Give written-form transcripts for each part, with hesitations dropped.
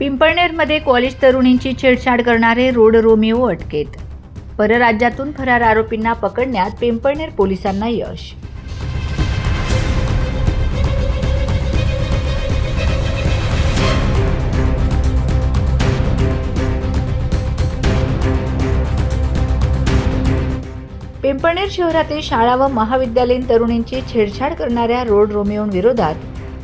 पिंपळनेरमध्ये college तरुणींची छेडछाड करणारे road Romeo अटकेत. परराज्यातून फरार आरोपींना पकडण्यात पिंपळनेर पोलिसांना यश. पिंपळनेर शहरातील शाळा व महाविद्यालयीन तरुणींची छेडछाड करणाऱ्या रोड रोमिओंविरोधात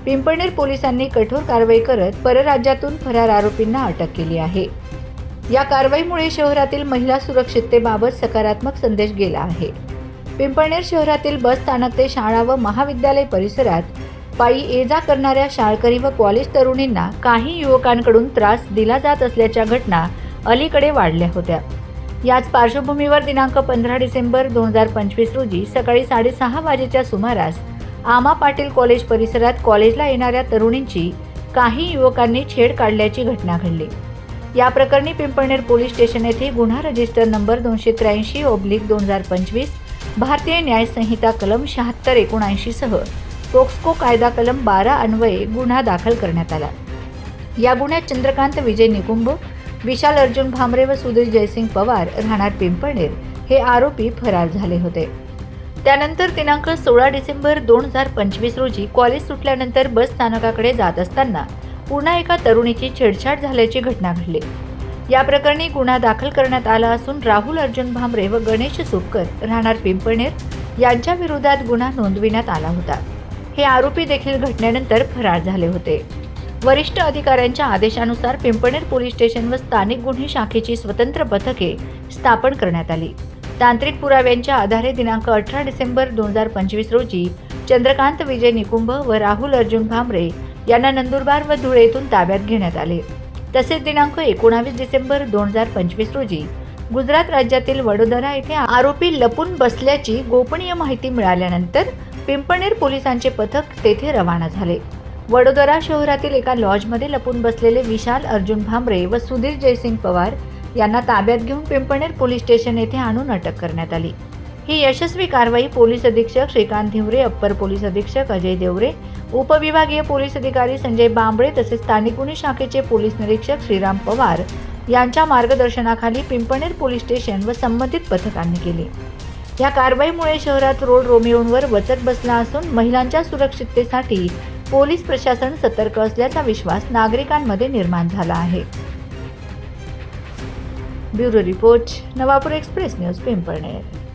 पिंपळनेर पोलिसांनी कठोर कारवाई करत परराज्यातून फरार आरोपींना अटक केली आहे. या कारवाईमुळे शहरातील महिला सुरक्षिततेबाबत सकारात्मक संदेश गेला आहे. पिंपळनेर शहरातील बस स्थानक ते शाळा व महाविद्यालय परिसरात पायी ये-जा करणाऱ्या शाळकरी व कॉलेज तरुणींना काही युवकांकडून त्रास दिला जात असल्याच्या घटना अलीकडे वाढल्या होत्या. याच पार्श्वभूमीवर दिनांक 15 डिसेंबर 2025 रोजी सकाळी 6:30 वाजेच्या सुमारास आमा पाटील कॉलेज परिसरात कॉलेजला येणाऱ्या तरुणींची काही युवकांनी छेड काढल्याची घटना घडली. या प्रकरणी पिंपळनेर पोलीस स्टेशन येथे गुन्हा रजिस्टर नंबर 283/2025 भारतीय न्याय संहिता कलम 76-79 सह पोक्सो कायदा कलम 12 अन्वये गुन्हा दाखल करण्यात आला. या गुन्ह्यात चंद्रकांत विजय निकुंभ, विशाल अर्जुन भामरे व सुधीर जयसिंग पवार राहणार पिंपळनेर हे आरोपी फरार झाले होते. त्यानंतर दिनांक 16 डिसेंबर 2025 रोजी कॉलेज सुटल्यानंतर बस स्थानकाकडे जात असताना पुन्हा एका तरुणीची छेडछाड झाल्याची घटना घडली. या प्रकरणी गुन्हा दाखल करण्यात आला असून राहुल अर्जुन भामरे व गणेश सुपकर राहणार पिंपळनेर यांच्या विरोधात गुन्हा नोंदविण्यात आला होता. हे आरोपी देखील घटनेनंतर फरार झाले होते. वरिष्ठ अधिकाऱ्यांच्या आदेशानुसार पिंपळनेर पोलीस स्टेशन व स्थानिक गुन्हे शाखेची स्वतंत्र पथके स्थापन करण्यात आली. तांत्रिक पुराव्यांच्या आधारे दिनांक 18 डिसेंबर 2025 रोजी चंद्रकांत विजय निकुंभ व राहुल अर्जुन भामरे यांना नंदुरबार व धुळे येथून ताब्यात घेण्यात आले. तसेच दिनांक 19 डिसेंबर 2025 रोजी गुजरात राज्यातील वडोदरा येथे आरोपी लपून बसल्याची गोपनीय माहिती मिळाल्यानंतर पिंपळनेर पोलिसांचे पथक तेथे रवाना झाले. वडोदरा शहरातील एका लॉजमध्ये लपून बसलेले विशाल अर्जुन भामरे व सुधीर जयसिंग पवार यांना ताब्यात घेऊन पिंपळनेर पोलीस स्टेशन येथे आणून अटक करण्यात आली. ही यशस्वी कारवाई पोलीस अधीक्षक श्रीकांत धिवरे, अप्पर पोलीस अधीक्षक अजय देवरे, उपविभागीय पोलीस अधिकारी संजय बांबळे तसेच स्थानिक गुन्हे शाखेचे पोलीस निरीक्षक श्रीराम पवार यांच्या मार्गदर्शनाखाली पिंपळनेर पोलीस स्टेशन व संबंधित पथकांनी केली. या कारवाईमुळे शहरात रोड रोमिओंवर वचक बसला असून महिलांच्या सुरक्षिततेसाठी पोलीस प्रशासन सतर्क असल्याचा विश्वास नागरिकांमध्ये निर्माण झाला आहे. Bureau report, Navapur express news, Pimpalner.